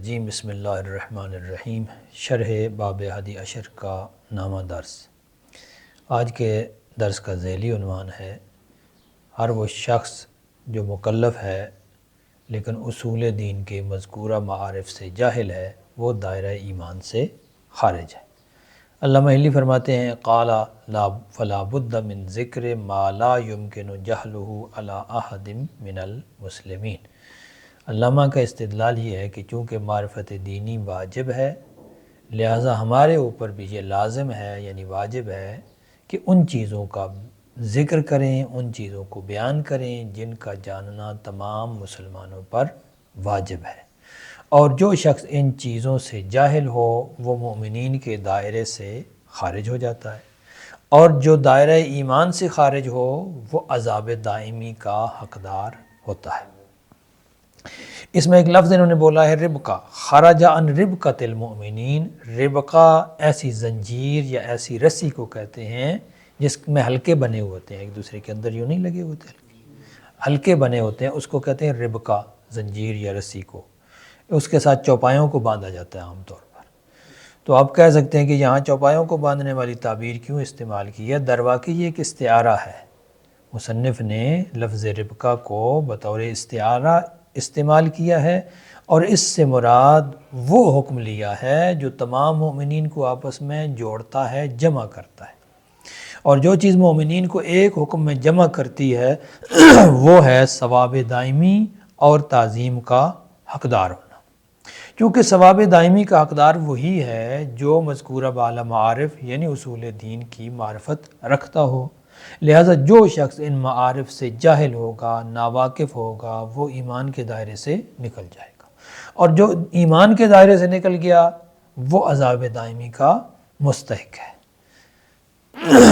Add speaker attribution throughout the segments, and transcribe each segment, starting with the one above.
Speaker 1: الرجیم بسم اللہ الرحمن الرحیم شرح باب ہادی عشر کا نامہ درس۔ آج کے درس کا ذیلی عنوان ہے ہر وہ شخص جو مکلف ہے لیکن اصول دین کے مذکورہ معارف سے جاہل ہے وہ دائرہ ایمان سے خارج ہے۔ علامہ حلی فرماتے ہیں قال لا فلا بد من ذکر ما لا يمکن جہلہ علی احد من المسلمین۔ علامہ کا استدلال یہ ہے کہ چونکہ معرفت دینی واجب ہے لہٰذا ہمارے اوپر بھی یہ لازم ہے یعنی واجب ہے کہ ان چیزوں کا ذکر کریں، ان چیزوں کو بیان کریں جن کا جاننا تمام مسلمانوں پر واجب ہے، اور جو شخص ان چیزوں سے جاہل ہو وہ مومنین کے دائرے سے خارج ہو جاتا ہے، اور جو دائرہ ایمان سے خارج ہو وہ عذاب دائمی کا حقدار ہوتا ہے۔ اس میں ایک لفظ انہوں نے بولا ہے ربقہ، خرج عن ربقۃ المؤمنین۔ ربقہ ایسی زنجیر یا ایسی رسی کو کہتے ہیں جس میں حلقے بنے ہوتے ہیں، ایک دوسرے کے اندر یوں نہیں لگے ہوتے، حلقے بنے ہوتے ہیں، اس کو کہتے ہیں ربقہ، زنجیر یا رسی کو۔ اس کے ساتھ چوپایوں کو باندھا جاتا ہے عام طور پر۔ تو آپ کہہ سکتے ہیں کہ یہاں چوپایوں کو باندھنے والی تعبیر کیوں استعمال کی ہے؟ درواقع یہ ایک استعارہ ہے، مصنف نے لفظ ربقہ کو بطور استعارہ استعمال کیا ہے، اور اس سے مراد وہ حکم لیا ہے جو تمام مومنین کو آپس میں جوڑتا ہے، جمع کرتا ہے، اور جو چیز مومنین کو ایک حکم میں جمع کرتی ہے وہ ہے ثواب دائمی اور تعظیم کا حقدار ہونا۔ کیونکہ ثواب دائمی کا حقدار وہی ہے جو مذکورہ بالا معارف یعنی اصول دین کی معرفت رکھتا ہو، لہذا جو شخص ان معارف سے جاہل ہوگا، ناواقف ہوگا، وہ ایمان کے دائرے سے نکل جائے گا، اور جو ایمان کے دائرے سے نکل گیا وہ عذاب دائمی کا مستحق ہے۔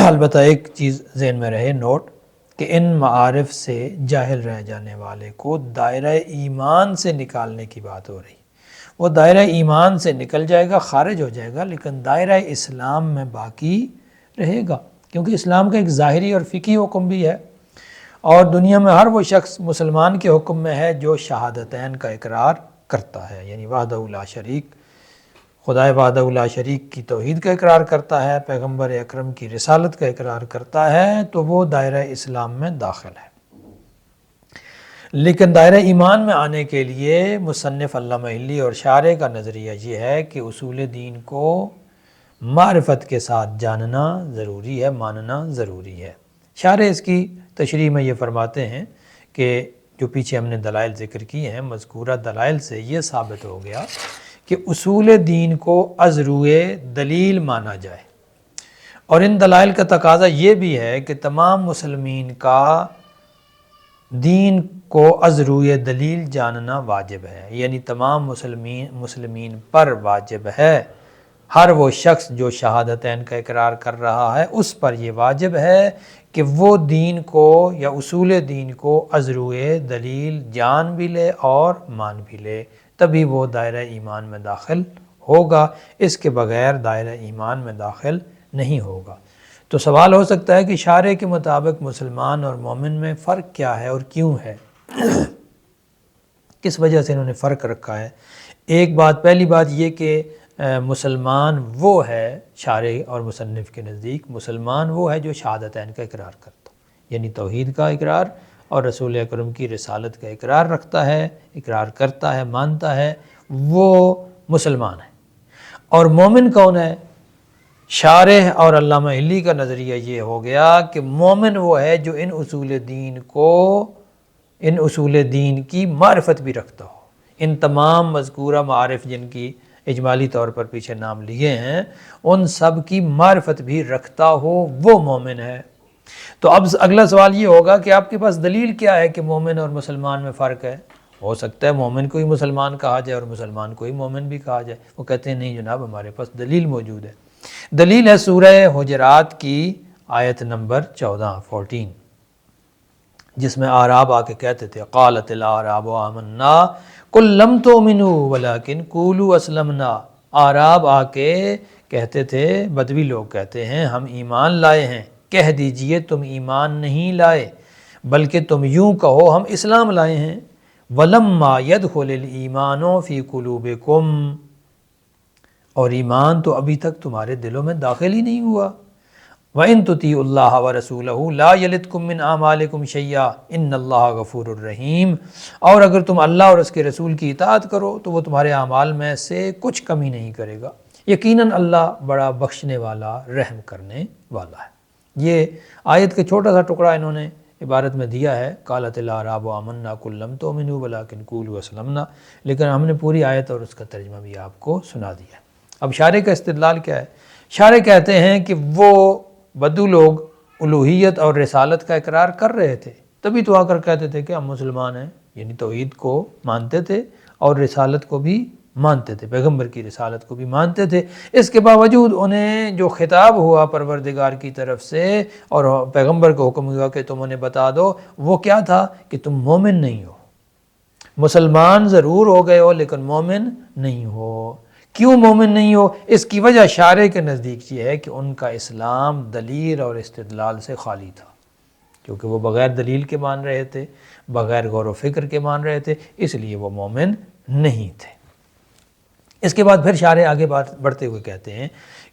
Speaker 1: البتہ ایک چیز ذہن میں رہے نوٹ کہ ان معارف سے جاہل رہ جانے والے کو دائرہ ایمان سے نکالنے کی بات ہو رہی، وہ دائرہ ایمان سے نکل جائے گا، خارج ہو جائے گا، لیکن دائرہ اسلام میں باقی رہے گا، کیونکہ اسلام کا ایک ظاہری اور فقہی حکم بھی ہے، اور دنیا میں ہر وہ شخص مسلمان کے حکم میں ہے جو شہادتین کا اقرار کرتا ہے، یعنی وحدہ لا شریک، خدائے وحدہ لا شریک کی توحید کا اقرار کرتا ہے، پیغمبر اکرم کی رسالت کا اقرار کرتا ہے، تو وہ دائرہ اسلام میں داخل ہے۔ لیکن دائرہ ایمان میں آنے کے لیے مصنف علامہ حلی اور شارح کا نظریہ یہ ہے کہ اصول دین کو معرفت کے ساتھ جاننا ضروری ہے، ماننا ضروری ہے۔ شارح اس کی تشریح میں یہ فرماتے ہیں کہ جو پیچھے ہم نے دلائل ذکر کیے ہیں، مذکورہ دلائل سے یہ ثابت ہو گیا کہ اصول دین کو از روئے دلیل مانا جائے، اور ان دلائل کا تقاضا یہ بھی ہے کہ تمام مسلمین کا دین کو از روئے دلیل جاننا واجب ہے، یعنی تمام مسلمین پر واجب ہے، ہر وہ شخص جو شہادتین کا اقرار کر رہا ہے اس پر یہ واجب ہے کہ وہ دین کو یا اصول دین کو از روئے دلیل جان بھی لے اور مان بھی لے، تبھی وہ دائرہ ایمان میں داخل ہوگا، اس کے بغیر دائرہ ایمان میں داخل نہیں ہوگا۔ تو سوال ہو سکتا ہے کہ شارح کے مطابق مسلمان اور مومن میں فرق کیا ہے اور کیوں ہے؟ کس وجہ سے انہوں نے فرق رکھا ہے؟ ایک بات، پہلی بات یہ کہ مسلمان وہ ہے، شارح اور مصنف کے نزدیک مسلمان وہ ہے جو شہادتین کا اقرار کرتا، یعنی توحید کا اقرار اور رسول اکرم کی رسالت کا اقرار رکھتا ہے، اقرار کرتا ہے، مانتا ہے، وہ مسلمان ہے۔ اور مومن کون ہے؟ شارح اور علامہ حلی کا نظریہ یہ ہو گیا کہ مومن وہ ہے جو ان اصول دین کی معرفت بھی رکھتا ہو، ان تمام مذکورہ معارف جن کی اجمالی طور پر پیچھے نام لیے ہیں ان سب کی معرفت بھی رکھتا ہو، وہ مومن ہے۔ تو اب اگلا سوال یہ ہوگا کہ آپ کے پاس دلیل کیا ہے کہ مومن اور مسلمان میں فرق ہے؟ ہو سکتا ہے مومن کو ہی مسلمان کہا جائے اور مسلمان کو ہی مومن بھی کہا جائے۔ وہ کہتے ہیں نہیں جناب، ہمارے پاس دلیل موجود ہے۔ دلیل ہے سورہ حجرات کی آیت نمبر 14 جس میں اعراب آ کے کہتے تھے قالت الاعراب آمنا قل لم تؤمنوا ولکن قولوا اسلمنا۔ اعراب آ کے کہتے تھے، بدوی لوگ کہتے ہیں ہم ایمان لائے ہیں، کہہ دیجئے تم ایمان نہیں لائے بلکہ تم یوں کہو ہم اسلام لائے ہیں۔ وَلَمَّا يَدْخُلِ الْإِيمَانُ فِي قُلُوبِكُمْ، اور ایمان تو ابھی تک تمہارے دلوں میں داخل ہی نہیں ہوا. وَإِن تُطِيعُوا اللَّهَ وَرَسُولَهُ لَا يَلِتْكُم مِّنْ أَعْمَالِكُمْ شَيْئًا إِنَّ اللَّهَ غَفُورٌ رَحِيمٌ، اور اگر تم اللہ اور اس کے رسول کی اطاعت کرو تو وہ تمہارے اعمال میں سے کچھ کمی نہیں کرے گا، یقیناً اللہ بڑا بخشنے والا رحم کرنے والا ہے. یہ آیت کا چھوٹا سا ٹکڑا انہوں نے عبارت میں دیا ہے، قالت الاعراب آمنا قل لم تؤمنوا ولکن قولوا اسلمنا، لیکن ہم نے پوری آیت اور اس کا ترجمہ بھی آپ کو سنا دیا. اب شارح کا استدلال کیا ہے؟ شارح کہتے ہیں کہ وہ بدو لوگ الوہیت اور رسالت کا اقرار کر رہے تھے، تبھی تو آ کر کہتے تھے کہ ہم مسلمان ہیں، یعنی توحید کو مانتے تھے اور رسالت کو بھی مانتے تھے، پیغمبر کی رسالت کو بھی مانتے تھے. اس کے باوجود انہیں جو خطاب ہوا پروردگار کی طرف سے اور پیغمبر کو حکم ہوا کہ تم انہیں بتا دو، وہ کیا تھا کہ تم مومن نہیں ہو، مسلمان ضرور ہو گئے ہو لیکن مومن نہیں ہو. کیوں مومن نہیں ہو؟ اس کی وجہ شارح کے نزدیک یہ ہے کہ ان کا اسلام دلیل اور استدلال سے خالی تھا، کیونکہ وہ بغیر دلیل کے مان رہے تھے، بغیر غور و فکر کے مان رہے تھے، اس لیے وہ مومن نہیں تھے. اس کے بعد پھر شارح آگے بڑھتے ہوئے کہتے ہیں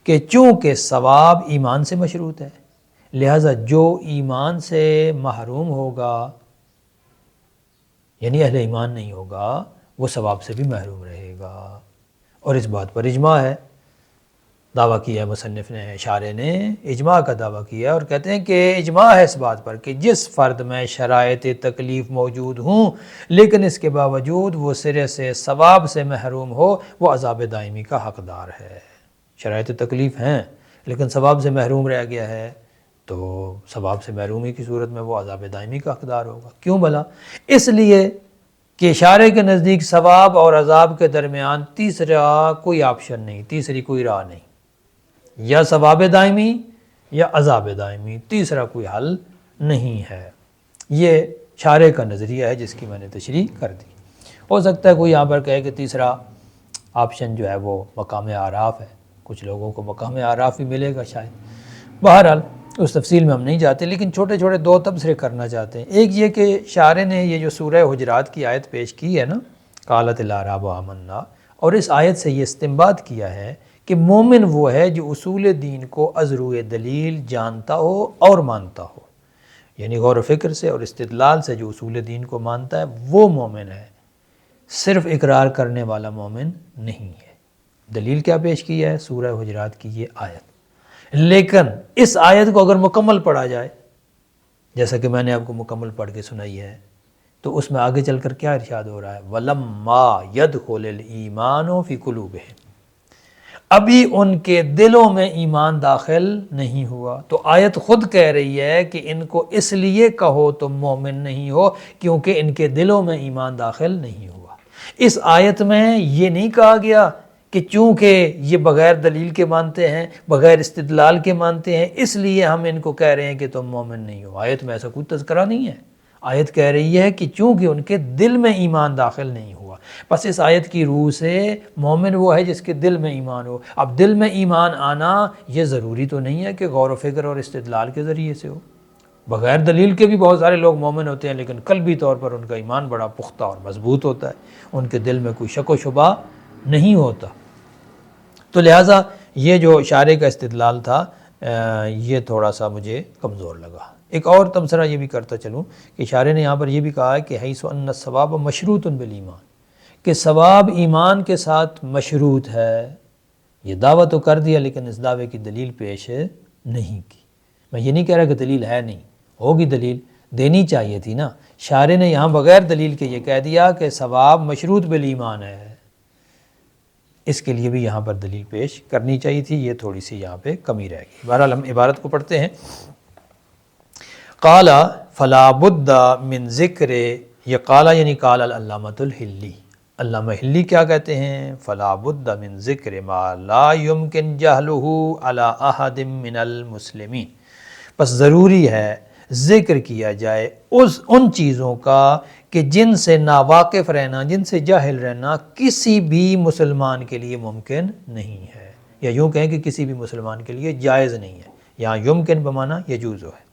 Speaker 1: کہ چونکہ ثواب ایمان سے مشروط ہے، لہذا جو ایمان سے محروم ہوگا، یعنی اہل ایمان نہیں ہوگا، وہ ثواب سے بھی محروم رہے گا. اور اس بات پر اجماع ہے، دعویٰ کیا ہے مصنف نے، شارح نے اجماع کا دعویٰ کیا اور کہتے ہیں کہ اجماع ہے اس بات پر کہ جس فرد میں شرائط تکلیف موجود ہوں لیکن اس کے باوجود وہ سرے سے ثواب سے محروم ہو، وہ عذاب دائمی کا حقدار ہے. شرائط تکلیف ہیں لیکن ثواب سے محروم رہ گیا ہے تو ثواب سے محرومی کی صورت میں وہ عذاب دائمی کا حقدار ہوگا. کیوں بھلا؟ اس لیے کہ شارح کے نزدیک ثواب اور عذاب کے درمیان تیسرا کوئی آپشن نہیں، تیسری کوئی راہ نہیں، یا ثواب دائمی یا عذاب دائمی، تیسرا کوئی حل نہیں ہے. یہ شارح کا نظریہ ہے جس کی میں نے تشریح کر دی. ہو سکتا ہے کوئی یہاں پر کہے کہ تیسرا آپشن جو ہے وہ مقام اعراف ہے، کچھ لوگوں کو مقام اعراف بھی ملے گا شاید. بہرحال اس تفصیل میں ہم نہیں جاتے، لیکن چھوٹے چھوٹے دو تبصرے کرنا چاہتے ہیں. ایک یہ کہ شارح نے یہ جو سورہ حجرات کی آیت پیش کی ہے نا، قالت الاعراب آمنا، اور اس آیت سے یہ استنباط کیا ہے کہ مومن وہ ہے جو اصول دین کو از روئے دلیل جانتا ہو اور مانتا ہو، یعنی غور و فکر سے اور استدلال سے جو اصول دین کو مانتا ہے وہ مومن ہے، صرف اقرار کرنے والا مومن نہیں ہے. دلیل کیا پیش کی ہے؟ سورہ حجرات کی یہ آیت. لیکن اس آیت کو اگر مکمل پڑھا جائے، جیسا کہ میں نے آپ کو مکمل پڑھ کے سنائی ہے، تو اس میں آگے چل کر کیا ارشاد ہو رہا ہے؟ وَلَمَّا يَدْخُلِ الْإِيمَانُ فِي قُلُوبِهِمْ، ابھی ان کے دلوں میں ایمان داخل نہیں ہوا. تو آیت خود کہہ رہی ہے کہ ان کو اس لیے کہو تم مومن نہیں ہو کیونکہ ان کے دلوں میں ایمان داخل نہیں ہوا. اس آیت میں یہ نہیں کہا گیا کہ چونکہ یہ بغیر دلیل کے مانتے ہیں، بغیر استدلال کے مانتے ہیں، اس لیے ہم ان کو کہہ رہے ہیں کہ تم مومن نہیں ہو. آیت میں ایسا کوئی تذکرہ نہیں ہے. آیت کہہ رہی ہے کہ چونکہ ان کے دل میں ایمان داخل نہیں ہوا. بس اس آیت کی روح سے مومن وہ ہے جس کے دل میں ایمان ہو. اب دل میں ایمان آنا یہ ضروری تو نہیں ہے کہ غور و فکر اور استدلال کے ذریعے سے ہو. بغیر دلیل کے بھی بہت سارے لوگ مومن ہوتے ہیں لیکن قلبی طور پر ان کا ایمان بڑا پختہ اور مضبوط ہوتا ہے، ان کے دل میں کوئی شک و شبہ نہیں ہوتا. تو لہٰذا یہ جو شارح کا استدلال تھا یہ تھوڑا سا مجھے کمزور لگا. ایک اور تبصرہ یہ بھی کرتا چلوں کہ شارح نے یہاں پر یہ بھی کہا ہے کہ حیث ان الثواب مشروط بالایمان، کہ ثواب ایمان کے ساتھ مشروط ہے. یہ دعویٰ تو کر دیا لیکن اس دعوے کی دلیل پیش نہیں کی. میں یہ نہیں کہہ رہا کہ دلیل ہے نہیں، ہوگی، دلیل دینی چاہیے تھی نا. شارح نے یہاں بغیر دلیل کے یہ کہہ دیا کہ ثواب مشروط بالایمان ہے، اس کے لیے بھی یہاں پر دلیل پیش کرنی چاہیے تھی. یہ تھوڑی سی یہاں پہ کمی رہ گئی. بہرحال ہم عبارت کو پڑھتے ہیں. قال فلا بد من ذکر، یہ قال یعنی قال العلامۃ الحلی، علامہ حلی کیا کہتے ہیں؟ فلا بد من ذکر ما لا يمكن جہلہ علی احد من المسلمین، پس ضروری ہے ذکر کیا جائے ان چیزوں کا کہ جن سے ناواقف رہنا، جن سے جاہل رہنا کسی بھی مسلمان کے لیے ممکن نہیں ہے، یا یوں کہیں کہ کسی بھی مسلمان کے لیے جائز نہیں ہے. یہاں یمکن بمانا یجوز ہے.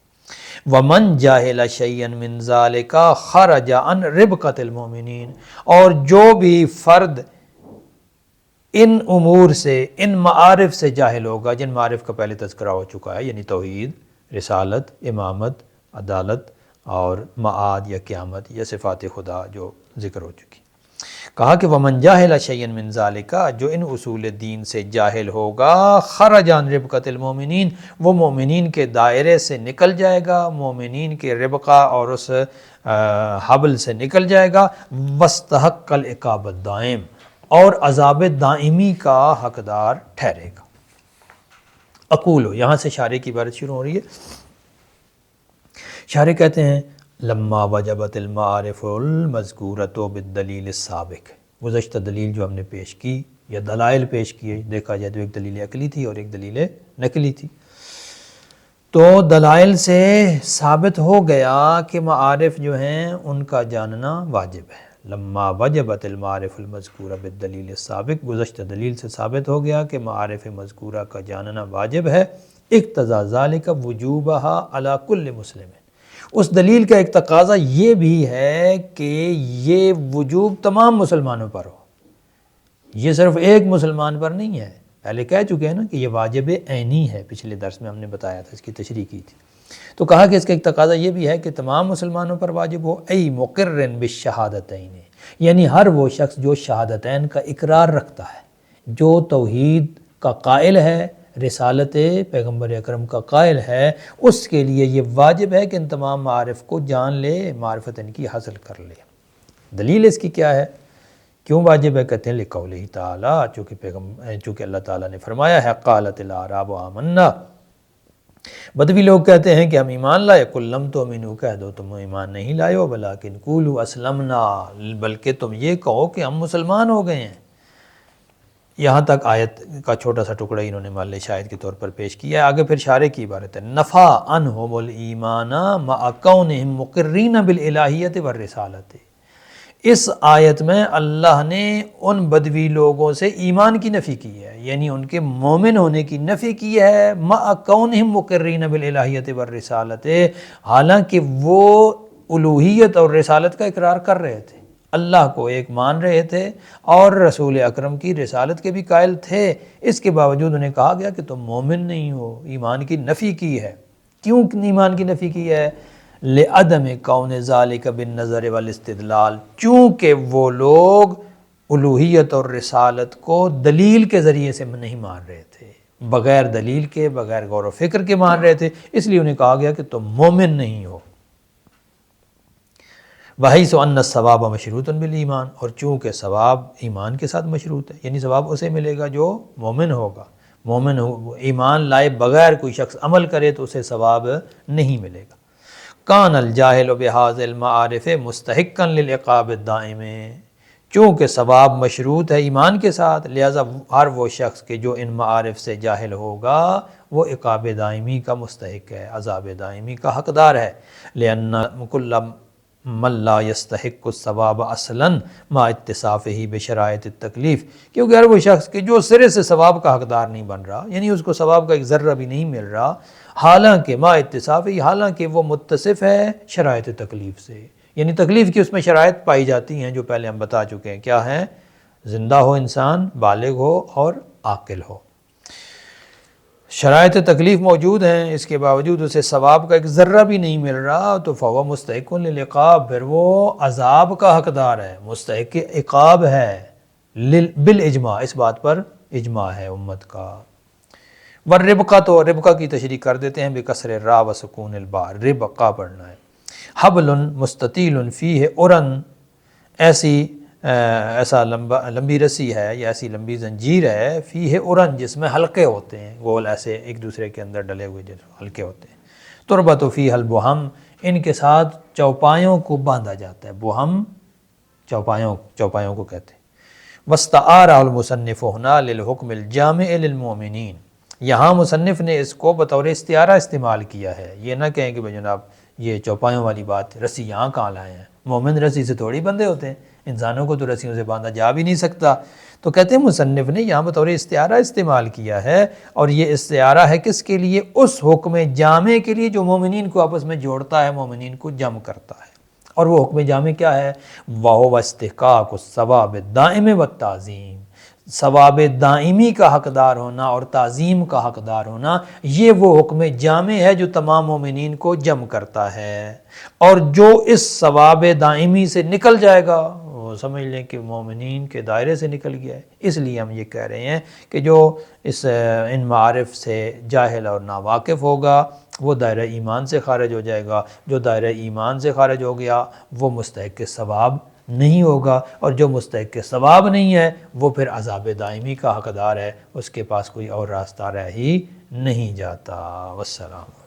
Speaker 1: ومن جاہل شیئا من ذالک خرج عن ربقۃ المؤمنین، اور جو بھی فرد ان امور سے، ان معارف سے جاہل ہوگا، جن معارف کا پہلے تذکرہ ہو چکا ہے، یعنی توحید، رسالت، امامت، عدالت اور معاد یا قیامت یا صفات خدا جو ذکر ہو چکی، کہا کہ ومن جاہل شیئا من ذالک، جو ان اصول دین سے جاہل ہوگا، خرج عن ربقۃ المؤمنین، وہ مومنین کے دائرے سے نکل جائے گا، مومنین کے ربقہ اور اس حبل سے نکل جائے گا، واستحق العقاب الدائم، اور عذاب دائمی کا حقدار ٹھہرے گا۔ اقول، یہاں سے شارح کی عبارت شروع ہو رہی ہے۔ شارح کہتے ہیں لما وجبت المعارف المذکورۃ بالدلیل السابق، گزشتہ دلیل جو ہم نے پیش کی یا دلائل پیش کیے، دیکھا جائے تو ایک دلیل عقلی تھی اور ایک دلیل نقلی تھی، تو دلائل سے ثابت ہو گیا کہ معارف جو ہیں ان کا جاننا واجب ہے۔ لما وجبت المعارف المذکورہ بالدلیل السابق، گزشتہ دلیل سے ثابت ہو گیا کہ معارف مذکورہ کا جاننا واجب ہے۔ اقتضا ذالک وجوبہا علی کل مسلم، اس دلیل کا ایک تقاضا یہ بھی ہے کہ یہ وجوب تمام مسلمانوں پر ہو، یہ صرف ایک مسلمان پر نہیں ہے۔ پہلے کہہ چکے ہیں نا کہ یہ واجب عینی ہے، پچھلے درس میں ہم نے بتایا تھا، اس کی تشریح کی تھی، تو کہا کہ اس کا ایک تقاضا یہ بھی ہے کہ تمام مسلمانوں پر واجب ہو۔ ای مقر بالشہادتین، یعنی ہر وہ شخص جو شہادتین کا اقرار رکھتا ہے، جو توحید کا قائل ہے، رسالت پیغمبر اکرم کا قائل ہے، اس کے لیے یہ واجب ہے کہ ان تمام معارف کو جان لے، معرفت ان کی حاصل کر لے۔ دلیل اس کی کیا ہے؟ کیوں واجب ہے؟ کہتے ہیں لقولہ تعالیٰ، چونکہ اللہ تعالیٰ نے فرمایا ہے قالت الاعراب آمنا، بدوی لوگ کہتے ہیں کہ ہم ایمان لائے، قل لم تؤمنوا، کہہ دو تم ایمان نہیں لائے ہو، بلکن قولوا اسلمنا، بلکہ تم یہ کہو کہ ہم مسلمان ہو گئے ہیں۔ یہاں تک آیت کا چھوٹا سا ٹکڑا انہوں نے محل شاہد کے طور پر پیش کیا ہے۔ آگے پھر شارح کی عبارت ہے نفا عنہم الایمان مع کونہم مقرین بالالہیت والرسالت، اس آیت میں اللہ نے ان بدوی لوگوں سے ایمان کی نفی کی ہے، یعنی ان کے مومن ہونے کی نفی کی ہے، مع کونہم مقرین بالالہیت والرسالت، حالانکہ وہ الوہیت اور رسالت کا اقرار کر رہے تھے، اللہ کو ایک مان رہے تھے اور رسول اکرم کی رسالت کے بھی قائل تھے، اس کے باوجود انہیں کہا گیا کہ تم مومن نہیں ہو، ایمان کی نفی کی ہے۔ کیوں ایمان کی نفی کی ہے؟ لعدم کون ذالک بالنظر والاستدلال، چونکہ وہ لوگ الوہیت اور رسالت کو دلیل کے ذریعے سے نہیں مان رہے تھے، بغیر دلیل کے، بغیر غور و فکر کے مان رہے تھے، اس لیے انہیں کہا گیا کہ تم مومن نہیں ہو۔ وحیث ان الثواب مشروط بالایمان، اور چونکہ ثواب ایمان کے ساتھ مشروط ہے، یعنی ثواب اسے ملے گا جو مومن ہوگا، مومن ایمان لائے بغیر کوئی شخص عمل کرے تو اسے ثواب نہیں ملے گا۔ کان الجاہل بہذا المعارف مستحقا للعقاب الدائم، چونکہ ثواب مشروط ہے ایمان کے ساتھ، لہذا ہر وہ شخص کہ جو ان معارف سے جاہل ہوگا وہ عقاب دائمی کا مستحق ہے، عذاب دائمی کا حقدار ہے۔ لأن کل من لا يستحق الثواب اصلا مع اتصافه بشرائط التکلیف، کیونکہ ہر وہ شخص کہ جو سرے سے ثواب کا حقدار نہیں بن رہا، یعنی اس کو ثواب کا ایک ذرہ بھی نہیں مل رہا، حالانکہ مع اتصافه، حالانکہ وہ متصف ہے شرائط تکلیف سے، یعنی تکلیف کی اس میں شرائط پائی جاتی ہیں جو پہلے ہم بتا چکے ہیں، کیا ہیں؟ زندہ ہو انسان، بالغ ہو اور عاقل ہو، شرائط تکلیف موجود ہیں، اس کے باوجود اسے ثواب کا ایک ذرہ بھی نہیں مل رہا، تو فہو مستحق للعقاب، پھر وہ عذاب کا حقدار ہے، مستحق عقاب ہے، بالاجماع، اس بات پر اجماع ہے امت کا۔ والربقہ، تو ربقہ کی تشریح کر دیتے ہیں بکسر الراء وسکون الباء، ربقہ پڑھنا ہے۔ حبل مستطیل فیہ عرن، ایسا لمبی رسی ہے یا ایسی لمبی زنجیر ہے، فیہ عرن، جس میں حلقے ہوتے ہیں، گول ایسے ایک دوسرے کے اندر ڈلے ہوئے جو حلقے ہوتے ہیں۔ تربت فیہ البہم، ان کے ساتھ چوپایوں کو باندھا جاتا ہے، بہم چوپایوں کو کہتے ہیں۔ واستعار المصنف ہنا للحکم الجامع للمؤمنین، یہاں مصنف نے اس کو بطور استعارہ استعمال کیا ہے، یہ نہ کہیں کہ بھائی جناب یہ چوپایوں والی بات، رسی یہاں کہاں لائے ہیں؟ مومن رسی سے تھوڑی بندھے ہوتے ہیں، انسانوں کو تو رسیوں سے باندھا جا بھی نہیں سکتا۔ تو کہتے ہیں مصنف نے یہاں بطور استعارہ استعمال کیا ہے، اور یہ استعارہ ہے کس کے لیے؟ اس حکم جامع کے لیے جو مومنین کو آپس میں جوڑتا ہے، مومنین کو جمع کرتا ہے۔ اور وہ حکم جامع کیا ہے؟ وَهُوَ اسْتِحْقَاقُ الثَّوَابِ الدَّائِمِ وَالتَّعْظِيمِ، ثواب دائمی کا حقدار ہونا اور تعظیم کا حقدار ہونا، یہ وہ حکم جامع ہے جو تمام مومنین کو جمع کرتا ہے۔ اور جو اس ثواب دائمی سے نکل جائے گا وہ سمجھ لیں کہ مومنین کے دائرے سے نکل گیا ہے۔ اس لیے ہم یہ کہہ رہے ہیں کہ جو ان معارف سے جاہل اور ناواقف ہوگا وہ دائرہ ایمان سے خارج ہو جائے گا، جو دائرہ ایمان سے خارج ہو گیا وہ مستحق ثواب نہیں ہوگا، اور جو مستحق ثواب نہیں ہے وہ پھر عذاب دائمی کا حقدار ہے، اس کے پاس کوئی اور راستہ رہ ہی نہیں جاتا۔ والسلام۔